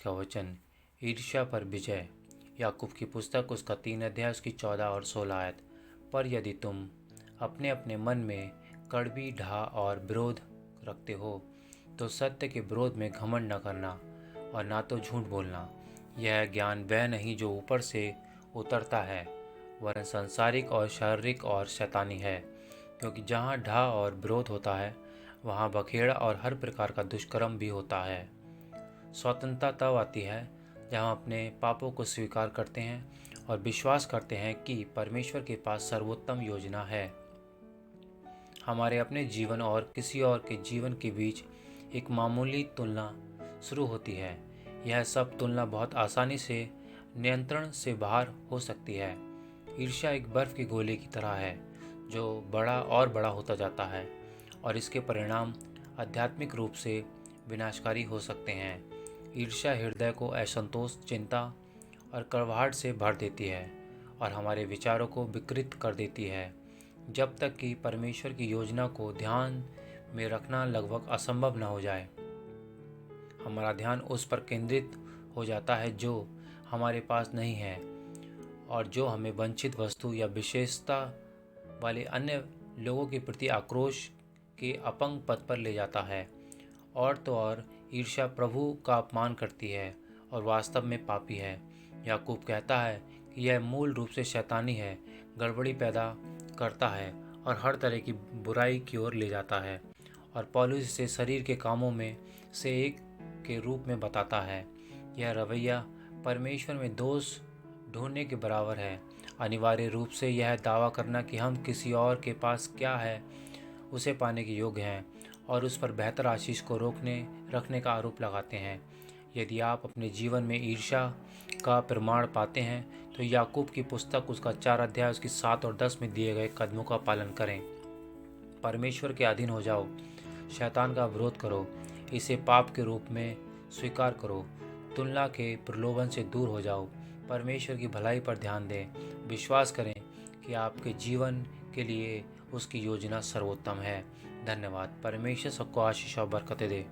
का वचन, ईर्ष्या पर विजय। याकूब की पुस्तक उसका 3 अध्याय उसकी 14 और 16 आयत। पर यदि तुम अपने अपने मन में कड़वी ढा और विरोध रखते हो तो सत्य के विरोध में घमंड न करना और ना तो झूठ बोलना। यह ज्ञान वह नहीं जो ऊपर से उतरता है, वरन सांसारिक और शारीरिक और शैतानी है। क्योंकि जहाँ ढा और विरोध होता है वहाँ बखेड़ा और हर प्रकार का दुष्कर्म भी होता है। स्वतंत्रता तब आती है जब हम अपने पापों को स्वीकार करते हैं और विश्वास करते हैं कि परमेश्वर के पास सर्वोत्तम योजना है। हमारे अपने जीवन और किसी और के जीवन के बीच एक मामूली तुलना शुरू होती है। यह सब तुलना बहुत आसानी से नियंत्रण से बाहर हो सकती है। ईर्ष्या एक बर्फ के गोले की तरह है जो बड़ा और बड़ा होता जाता है और इसके परिणाम आध्यात्मिक रूप से विनाशकारी हो सकते हैं। ईर्ष्या हृदय को असंतोष, चिंता और कड़वाहट से भर देती है और हमारे विचारों को विकृत कर देती है, जब तक कि परमेश्वर की योजना को ध्यान में रखना लगभग असंभव न हो जाए। हमारा ध्यान उस पर केंद्रित हो जाता है जो हमारे पास नहीं है और जो हमें वंचित वस्तु या विशेषता वाले अन्य लोगों के प्रति आक्रोश के अपंग पद पर ले जाता है। और तो और ईर्ष्या प्रभु का अपमान करती है और वास्तव में पापी है। याकूब कहता है कि यह मूल रूप से शैतानी है, गड़बड़ी पैदा करता है और हर तरह की बुराई की ओर ले जाता है। और पौलुस इसे शरीर के कामों में से एक के रूप में बताता है। यह रवैया परमेश्वर में दोष ढूंढने के बराबर है। अनिवार्य रूप से यह दावा करना कि हम किसी और के पास क्या है उसे पाने के योग्य हैं और उस पर बेहतर आशीष को रखने का आरोप लगाते हैं। यदि आप अपने जीवन में ईर्ष्या का प्रमाण पाते हैं तो याकूब की पुस्तक उसका 4 अध्याय उसकी 7 और 10 में दिए गए कदमों का पालन करें। परमेश्वर के अधीन हो जाओ, शैतान का विरोध करो, इसे पाप के रूप में स्वीकार करो, तुलना के प्रलोभन से दूर हो जाओ, परमेश्वर की भलाई पर ध्यान दें, विश्वास करें कि आपके जीवन के लिए उसकी योजना सर्वोत्तम है। धन्यवाद। परमेश्वर सबको आशीष और बरकतें दे।